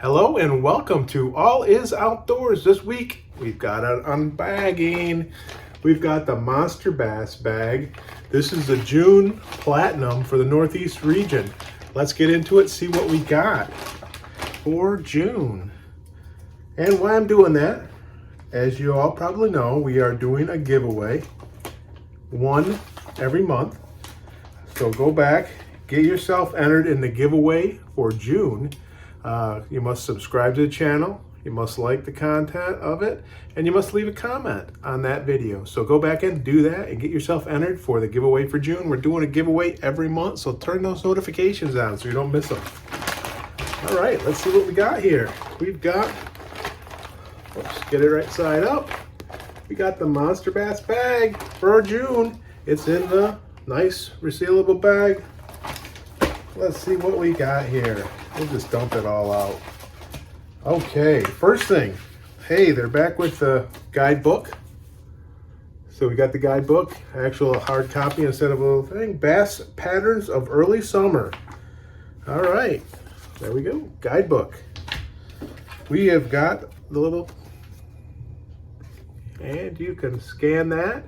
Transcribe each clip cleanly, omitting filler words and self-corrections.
Hello and welcome to All Is Outdoors. This week we've got an unbagging. We've got the Monster Bass bag. This is the June Platinum for the Northeast region. Let's get into it, see what we got for June. And why I'm doing that, as you all probably know, we are doing a giveaway, one every month. So go back, get yourself entered in the giveaway for June. You must subscribe to the channel, you must like the content of it, and you must leave a comment on that video. So go back and do that and get yourself entered for the giveaway for June. We're doing a giveaway every month, so turn those notifications on so you don't miss them. All right, let's see what we got here. We've got, let's get it right side up. We got the Monster Bass bag for June. It's in the nice resealable bag. Let's see what we got here. We'll just dump it all out. Okay, first thing. Hey, they're back with the guidebook. So we got the guidebook, actual hard copy instead of a little thing. Bass Patterns of Early Summer. All right, there we go, guidebook. We have got the little, and you can scan that.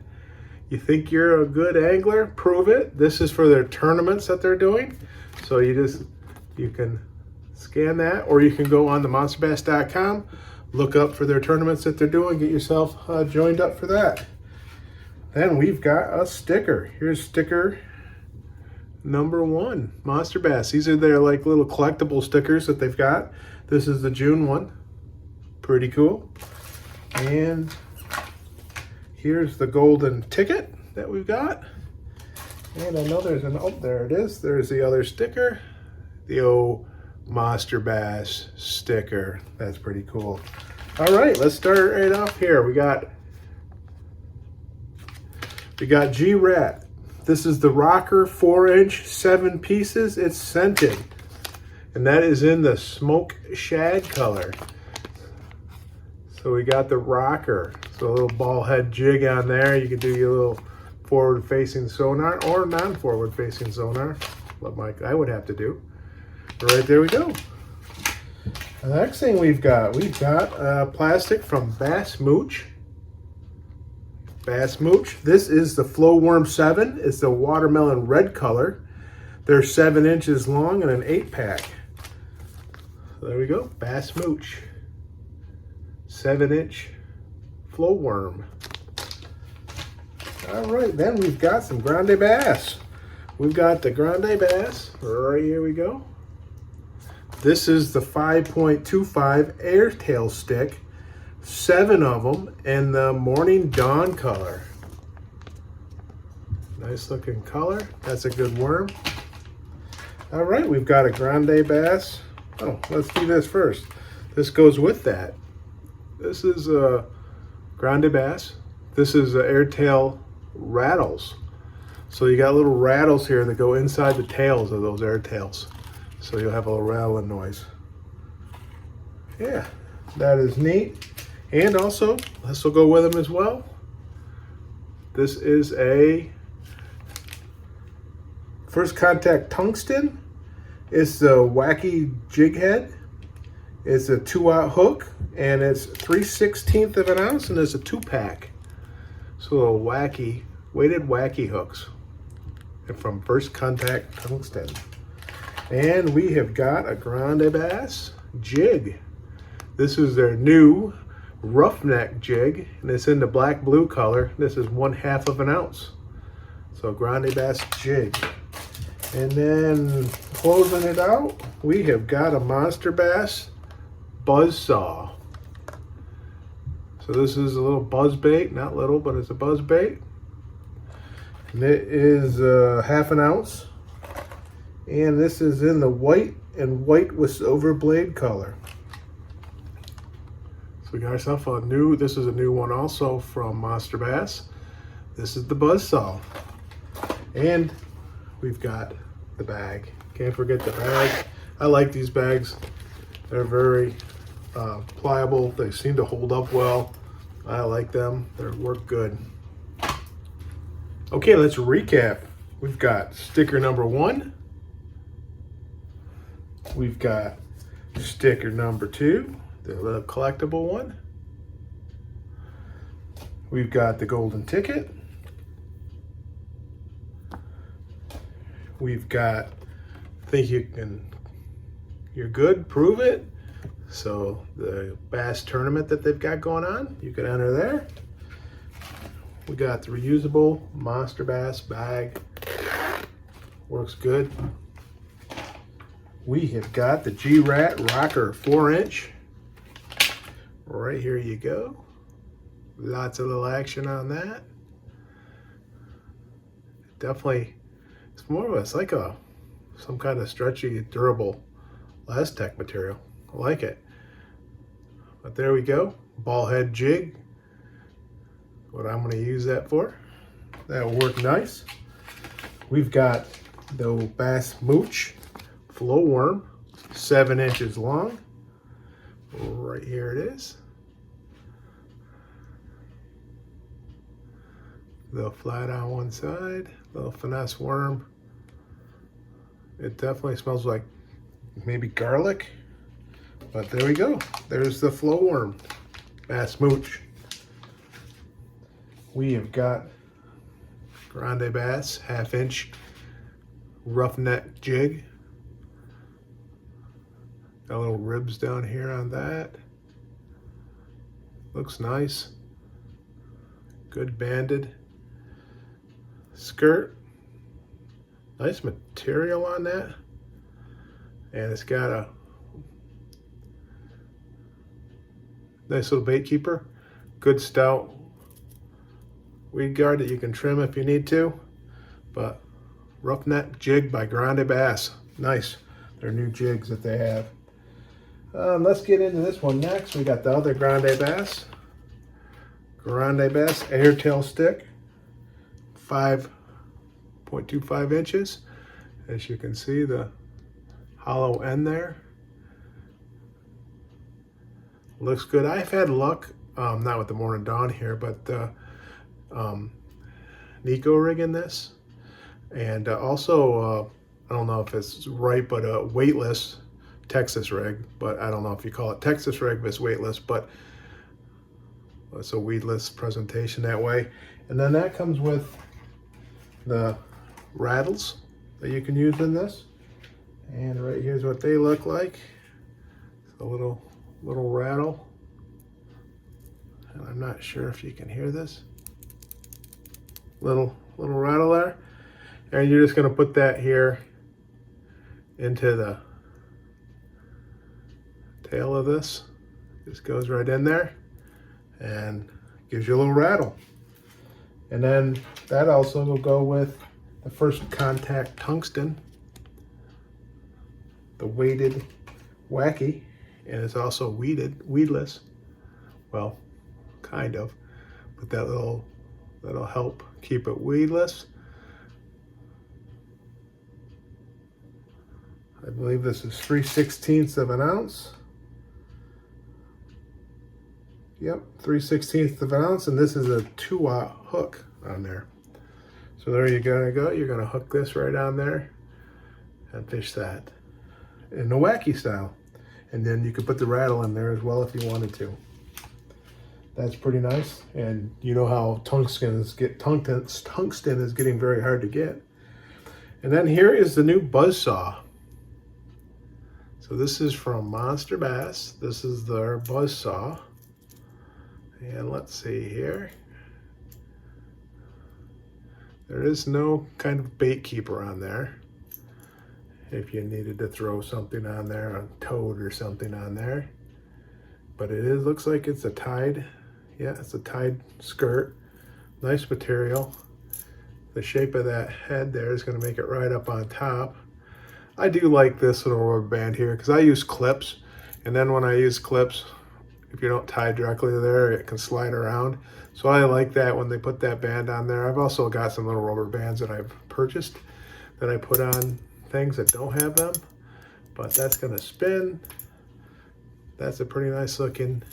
You think you're a good angler, prove it. This is for their tournaments that they're doing. So you can scan that, or you can go on the monsterbass.com, look up for their tournaments that they're doing, get yourself joined up for that. Then we've got a sticker. Here's sticker number 1, Monster Bass. These are their like little collectible stickers that they've got. This is the June one. Pretty cool. And here's the golden ticket that we've got. And I know there's an, oh, there it is. There's the other sticker. The old Monster Bass sticker. That's pretty cool. All right, let's start right off here. We got G-Ratt. This is the rocker 4-inch, 7 pieces. It's scented. And that is in the smoke shad color. So we got the rocker. So a little ball head jig on there. You can do your little forward facing sonar or non-forward facing sonar, what I would have to do. Right there we go. The next thing we've got plastic from Bassmooch. Bassmooch. This is the Flow Worm 7. It's the watermelon red color. They're 7 inches long and an 8-pack. So there we go. Bassmooch. 7-inch flow worm. All right, then we've got some Grandebass. We've got the Grandebass. Right here we go. This is the 5.25 Airtail stick, 7 of them in the Morning Dawn color. Nice looking color. That's a good worm. All right, we've got a Grandebass. Oh, let's do this first. This goes with that. This is a Grandebass. This is a Airtail Rattles. So you got little rattles here that go inside the tails of those airtails. So you'll have a little rattling noise. Yeah, that is neat. And also, this will go with them as well. This is a First Contact Tungsten. It's the Wacky jig head. It's a 2-aught hook, and it's 3/16 of an ounce, and it's a 2-pack. So a Wacky, weighted Wacky hooks from First Contact Tungsten. And we have got a Grandebass jig. This is their new Roughneck jig, and it's in the black-blue color. This is 1/2 of an ounce. So Grandebass jig. And then closing it out, we have got a Monster Bass Buzzsaw. So this is a little buzz bait, not little, but it's a buzz bait. And it is 1/2 an ounce. And this is in the white and white with silver blade color. So we got ourselves a new, this is a new one also from Monster Bass. This is the Buzzsaw. And we've got the bag. Can't forget the bag. I like these bags. They're very pliable. They seem to hold up well. I like them. They work good. Okay, let's recap. We've got sticker number 1. We've got Sticker number 2, the little collectible one. We've got the golden ticket. We've got, think you're good, prove it. So the bass tournament that they've got going on, you can enter there. We got the reusable Monster Bass bag. Works good. We have got the G-Ratt rocker 4-inch. Right here you go. Lots of little action on that. Definitely, it's more of a, it's like some kind of stretchy, durable Aztec material. I like it. But there we go. Ball head jig. What I'm going to use that for. That'll work nice. We've got the Bassmooch flow worm, 7 inches long. Right here it is. Little flat on one side, little finesse worm. It definitely smells like maybe garlic, but there we go. There's the flow worm, Bassmooch. We have got Grandebass 1/2-inch roughneck jig. Got little ribs down here on that. Looks nice. Good banded skirt. Nice material on that. And it's got a nice little bait keeper. Good stout weed guard that you can trim if you need to. But roughneck jig by Grandebass. Nice. They're new jigs that they have. Let's get into this one next. We got the other Grandebass Airtail stick, 5.25 inches. As you can see, the hollow end there. Looks good. I've had luck, not with the Morning Dawn here, but Nico rigging this. And also, I don't know if it's right, but a weightless Texas rig, but I don't know if you call it Texas rig, but it's weightless, but it's a weedless presentation that way. And then that comes with the rattles that you can use in this. And right here's what they look like. It's a little rattle. And I'm not sure if you can hear this. Little rattle there. And you're just gonna put that here into the tail of this. Just goes right in there and gives you a little rattle. And then that also will go with the first contact tungsten, the weighted Wacky, and it's also weedless. Well, kind of, but that'll help keep it weedless. I believe this is 3/16 of an ounce. Yep, 3/16 of an ounce, and this is a 2-aught hook on there. So there you're gonna go. You're gonna hook this right on there and fish that in the Wacky style. And then you could put the rattle in there as well if you wanted to. That's pretty nice. And you know how tungsten is getting very hard to get. And then here is the new Buzzsaw. So this is from Monster Bass. This is their Buzzsaw. And let's see here. There is no kind of bait keeper on there. If you needed to throw something on there, a toad or something on there. But it looks like it's a tied, yeah, it's a tied skirt. Nice material. The shape of that head there is gonna make it right up on top. I do like this little rubber band here because I use clips. And then when I use clips, if you don't tie directly there, it can slide around. So I like that when they put that band on there. I've also got some little rubber bands that I've purchased that I put on things that don't have them. But that's gonna spin. That's a pretty nice looking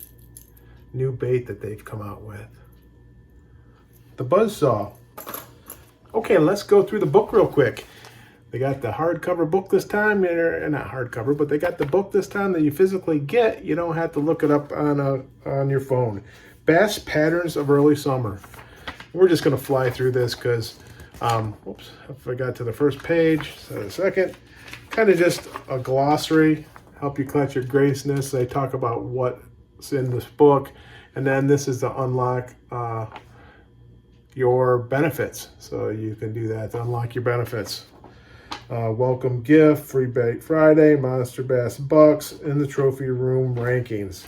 new bait that they've come out with. The Buzzsaw. Okay, let's go through the book real quick. They got the hardcover book this time, not hardcover, but they got the book this time that you physically get. You don't have to look it up on your phone. Bass Patterns of Early Summer. We're just going to fly through this because, oops, if I got to the first page, so a second. Kind of just a glossary, help you catch your graceness. They talk about what's in this book. And then this is to unlock your benefits. So you can do that to unlock your benefits. Welcome gift, free bait Friday, Monster Bass Bucks, in the trophy room rankings.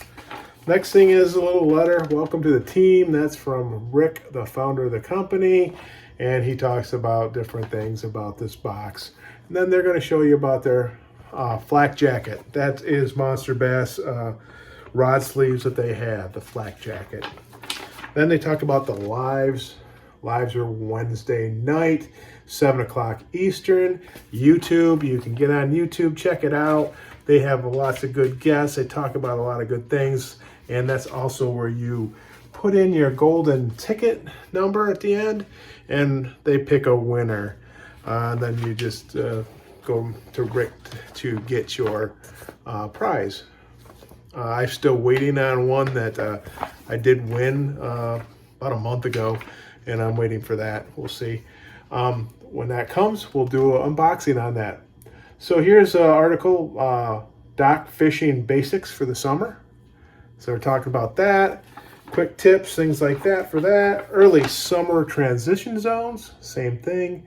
Next thing is a little letter. Welcome to the team. That's from Rick, the founder of the company. And he talks about different things about this box. And then they're going to show you about their flak jacket. That is Monster Bass rod sleeves that they have, the flak jacket. Then they talk about the lives. Lives are Wednesday night, 7 o'clock Eastern. YouTube, you can get on YouTube, check it out. They have lots of good guests. They talk about a lot of good things. And that's also where you put in your golden ticket number at the end, and they pick a winner. And then you just go to Rick to get your prize. I'm still waiting on one that I did win about a month ago, and I'm waiting for that. We'll see. When that comes, we'll do an unboxing on that. So here's an article, Dock Fishing Basics for the Summer. So we're talking about that. Quick tips, things like that for that. Early summer transition zones, same thing.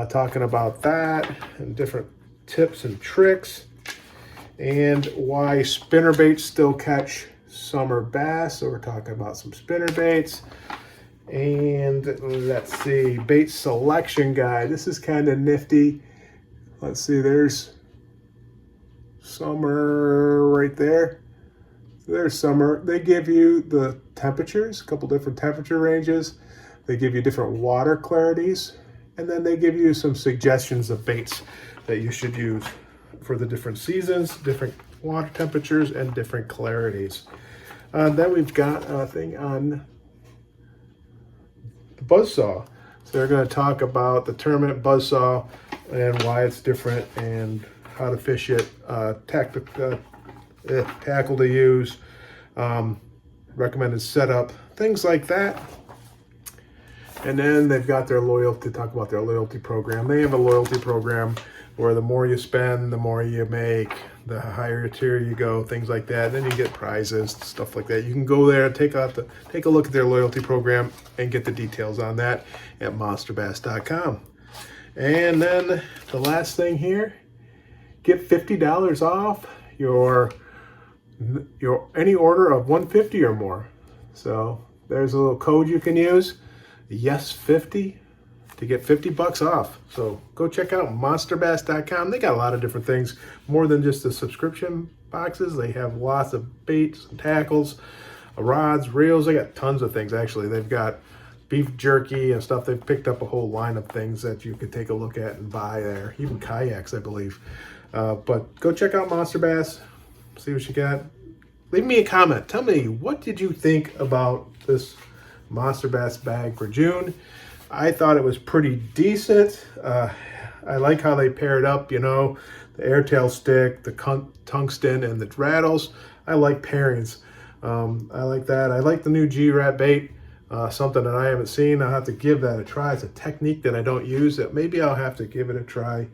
Talking about that and different tips and tricks. And why spinnerbaits still catch summer bass. So we're talking about some spinnerbaits. And let's see, bait selection guide. This is kind of nifty. Let's see, there's summer right there. There's summer. They give you the temperatures, a couple different temperature ranges. They give you different water clarities. And then they give you some suggestions of baits that you should use for the different seasons, different water temperatures, and different clarities. Then we've got a thing on the Buzzsaw. So they're going to talk about the tournament Buzzsaw and why it's different and how to fish it, tackle to use, recommended setup, things like that. And then they've got their loyalty, talk about their loyalty program. They have a loyalty program where the more you spend, the more you make, the higher tier you go, things like that. Then you get prizes, stuff like that. You can go there, take a look at their loyalty program and get the details on that at monsterbass.com. And then the last thing here, get $50 off your any order of $150 or more. So there's a little code you can use, yes50, to get $50 off. So go check out monsterbass.com. They got a lot of different things, more than just the subscription boxes. They have lots of baits and tackles, rods, reels. They got tons of things, actually. They've got beef jerky and stuff. They've picked up a whole line of things that you could take a look at and buy there. Even kayaks, I believe. But go check out Monster Bass. See what you got. Leave me a comment. Tell me, what did you think about this Monster Bass bag for June? I thought it was pretty decent. I like how they paired up, you know, the Airtail stick, the Tungsten, and the Rattles. I like pairings. I like that. I like the new G-Ratt bait, something that I haven't seen. I'll have to give that a try. It's a technique that I don't use that maybe I'll have to give it a try.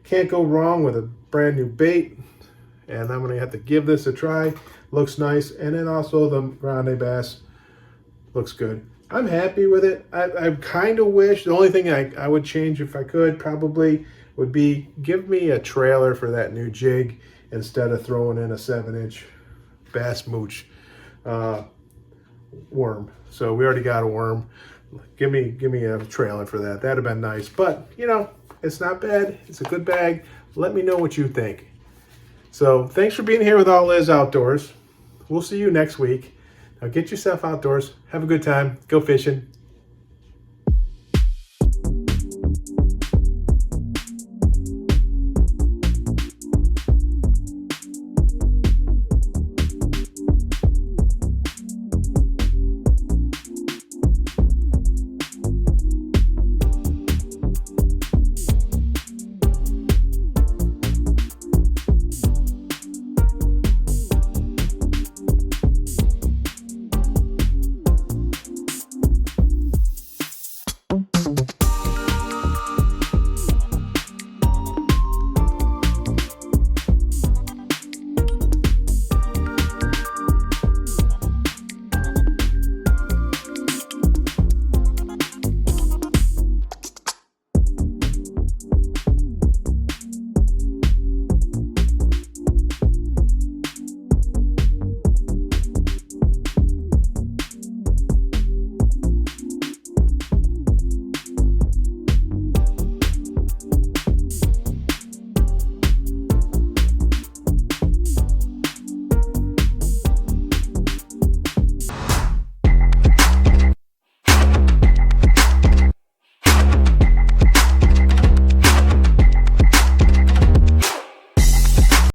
Can't go wrong with a brand new bait, and I'm going to have to give this a try. Looks nice. And then also the Grandebass looks good. I'm happy with it. I kind of wish, the only thing I would change if I could probably would be give me a trailer for that new jig instead of throwing in a 7-inch Bassmooch worm. So we already got a worm. Give me a trailer for that. That'd have been nice. But, you know, it's not bad. It's a good bag. Let me know what you think. So thanks for being here with All Is Outdoors. We'll see you next week. Now get yourself outdoors. Have a good time. Go fishing.